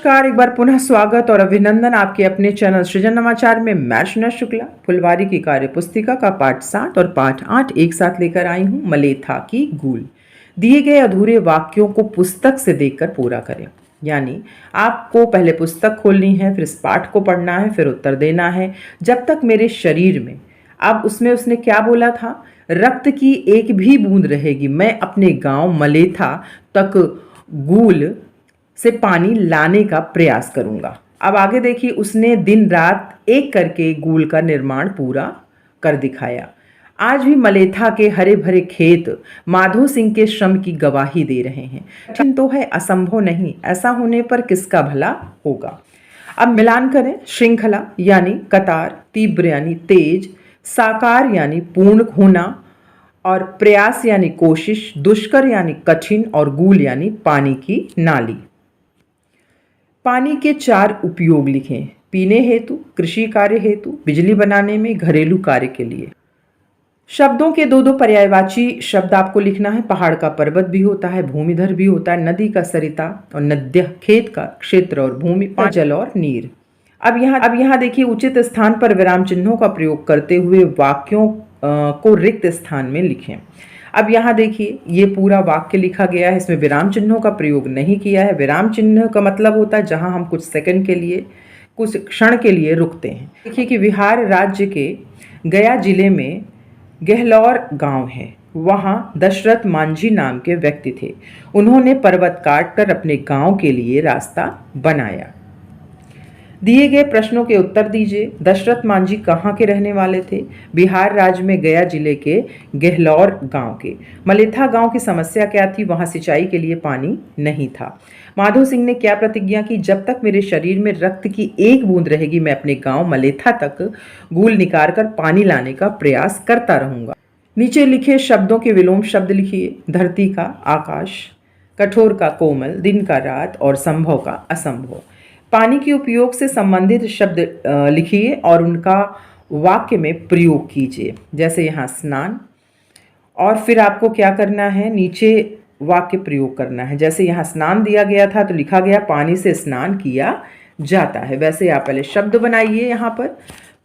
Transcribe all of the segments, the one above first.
नमस्कार, एक बार पुनः स्वागत और अभिनंदन आपके अपने चैनल सृजन नवाचार में। मैं सुना शुक्ला फुलवारी की कार्य पुस्तिका का पाठ 7 और पाठ 8 एक साथ लेकर आई हूँ। मलेथा की गूल। दिए गए अधूरे वाक्यों को पुस्तक से देखकर पूरा करें। यानी आपको पहले पुस्तक खोलनी है, फिर इस पाठ को पढ़ना है, फिर उत्तर देना है। जब तक मेरे शरीर में, अब उसमें उसने क्या बोला था, रक्त की एक भी बूंद रहेगी मैं अपने गांव मलेथा तक गूल से पानी लाने का प्रयास करूंगा। अब आगे देखिए, उसने दिन रात एक करके गूल का निर्माण पूरा कर दिखाया। आज भी मलेथा के हरे भरे खेत माधो सिंह के श्रम की गवाही दे रहे हैं। कठिन तो है, असंभव नहीं। ऐसा होने पर किसका भला होगा। अब मिलान करें। श्रृंखला यानी कतार, तीव्र यानी तेज, साकार यानी पूर्ण होना, और प्रयास यानी कोशिश, दुष्कर यानी कठिन, और गूल यानी पानी की नाली। पानी के 4 उपयोग लिखें। पीने हेतु, कृषि कार्य हेतु, बिजली बनाने में, घरेलू कार्य के लिए। शब्दों के 2 पर्यायवाची शब्द आपको लिखना है। पहाड़ का पर्वत भी होता है, भूमिधर भी होता है, नदी का सरिता और नद्य, खेत का क्षेत्र और भूमि, जल और नीर। अब यहाँ देखिए, उचित स्थान पर विराम चिन्हों का प्रयोग करते हुए वाक्यों को रिक्त स्थान में लिखें। अब यहाँ देखिए, ये पूरा वाक्य लिखा गया है, इसमें विराम चिन्हों का प्रयोग नहीं किया है। विराम चिन्ह का मतलब होता है जहाँ हम कुछ सेकंड के लिए, कुछ क्षण के लिए रुकते हैं। देखिए कि बिहार राज्य के गया जिले में गहलौर गांव है। वहाँ दशरथ मांझी नाम के व्यक्ति थे। उन्होंने पर्वत काट कर अपने गांव के लिए रास्ता बनाया। दिए गए प्रश्नों के उत्तर दीजिए। दशरथ मांझी कहाँ के रहने वाले थे? बिहार राज्य में गया जिले के गहलौर गांव के। मलेथा गांव की समस्या क्या थी? वहां सिंचाई के लिए पानी नहीं था। माधो सिंह ने क्या प्रतिज्ञा की? जब तक मेरे शरीर में रक्त की एक बूंद रहेगी मैं अपने गांव मलेथा तक गूल निकाल कर पानी लाने का प्रयास करता रहूंगा। नीचे लिखे शब्दों के विलोम शब्द लिखिए। धरती का आकाश, कठोर का कोमल, दिन का रात और संभव का असंभव। पानी के उपयोग से संबंधित शब्द लिखिए और उनका वाक्य में प्रयोग कीजिए। जैसे यहाँ स्नान, और फिर आपको क्या करना है, नीचे वाक्य प्रयोग करना है। जैसे यहाँ स्नान दिया गया था तो लिखा गया पानी से स्नान किया जाता है। वैसे आप पहले शब्द बनाइए यहाँ पर,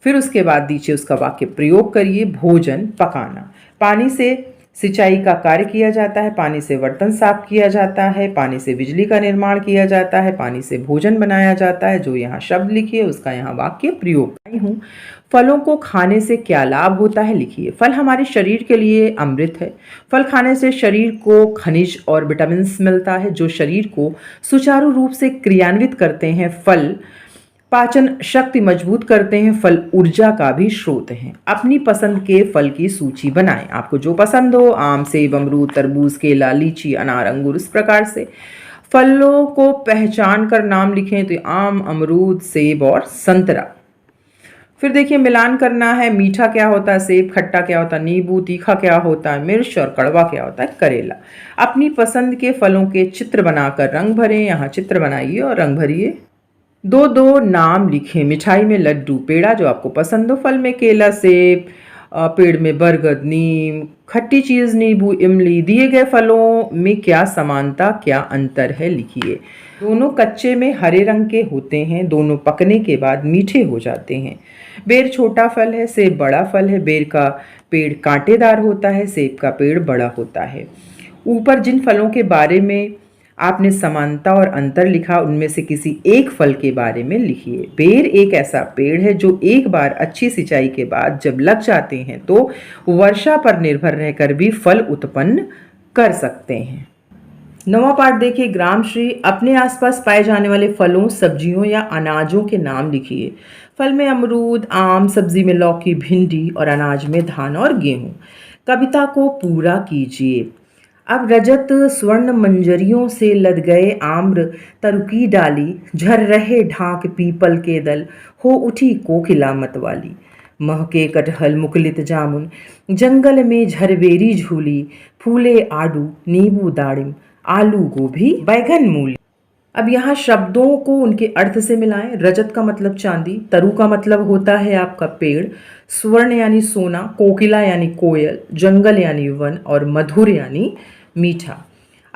फिर उसके बाद नीचे उसका वाक्य प्रयोग करिए। भोजन पकाना, पानी से सिंचाई का कार्य किया जाता है, पानी से बर्तन साफ किया जाता है, पानी से बिजली का निर्माण किया जाता है, पानी से भोजन बनाया जाता है। जो यहाँ शब्द लिखिए उसका यहाँ वाक्य प्रयोग आई हूँ। फलों को खाने से क्या लाभ होता है लिखिए। फल हमारे शरीर के लिए अमृत है। फल खाने से शरीर को खनिज और विटामिन मिलता है जो शरीर को सुचारू रूप से क्रियान्वित करते हैं। फल पाचन शक्ति मजबूत करते हैं। फल ऊर्जा का भी स्रोत हैं। अपनी पसंद के फल की सूची बनाएं। आपको जो पसंद हो, आम, सेब, अमरूद, तरबूज, केला, लीची, अनार, अंगूर, इस प्रकार से फलों को पहचान कर नाम लिखें। तो आम, अमरूद, सेब और संतरा। फिर देखिए, मिलान करना है। मीठा क्या होता है? सेब। खट्टा क्या होता है? नींबू। तीखा क्या होता है? मिर्च। और कड़वा क्या होता है? करेला। अपनी पसंद के फलों के चित्र बनाकर रंग भरें। यहाँ चित्र बनाइए और रंग भरिए। 2 नाम लिखें। मिठाई में लड्डू, पेड़ा जो आपको पसंद हो, फल में केला, सेब, पेड़ में बरगद, नीम, खट्टी चीज नींबू, इमली। दिए गए फलों में क्या समानता, क्या अंतर है लिखिए। दोनों कच्चे में हरे रंग के होते हैं, दोनों पकने के बाद मीठे हो जाते हैं। बेर छोटा फल है, सेब बड़ा फल है। बेर का पेड़ कांटेदार होता है, सेब का पेड़ बड़ा होता है। ऊपर जिन फलों के बारे में आपने समानता और अंतर लिखा उनमें से किसी एक फल के बारे में लिखिए। बेर एक ऐसा पेड़ है जो एक बार अच्छी सिंचाई के बाद जब लग जाते हैं तो वर्षा पर निर्भर रहकर भी फल उत्पन्न कर सकते हैं। 9वां पाठ देखिए। ग्रामश्री। अपने आसपास पाए जाने वाले फलों, सब्जियों या अनाजों के नाम लिखिए। फल में अमरूद, आम, सब्जी में लौकी, भिंडी और अनाज में धान और गेहूं। कविता को पूरा कीजिए। अब रजत स्वर्ण मंजरियों से लद गए आम्र तरुकी डाली, झर रहे ढाक पीपल के दल, हो उठी कोकिला मतवाली। महके कटहल मुकुलित जामुन, जंगल में झरबेरी झूली, फूले आडू, नींबू दाड़िम, आलू गोभी, बैगन मूली। अब यहाँ शब्दों को उनके अर्थ से मिलाएं। रजत का मतलब चांदी, तरु का मतलब होता है आपका पेड़, स्वर्ण यानी सोना, कोकिला यानी कोयल, जंगल यानी वन और मधुर यानी मीठा।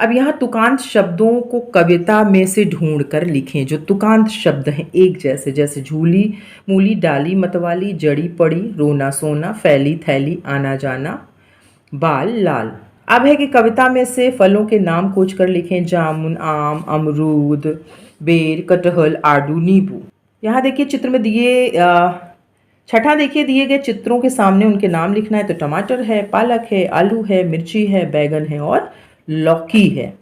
अब यहाँ तुकांत शब्दों को कविता में से ढूंढ कर लिखें। जो तुकांत शब्द हैं एक जैसे, जैसे झूली, मूली, डाली, मतवाली, जड़ी, पड़ी, रोना, सोना, फैली, थैली, आना जाना, बाल, लाल। अब है कि कविता में से फलों के नाम खोज कर लिखें। जामुन, आम, अमरूद, बेर, कटहल, आड़ू, नींबू। यहाँ देखिए चित्र में छठा देखिए, दिए गए चित्रों के सामने उनके नाम लिखना है। तो टमाटर है, पालक है, आलू है, मिर्ची है, बैगन है और लौकी है।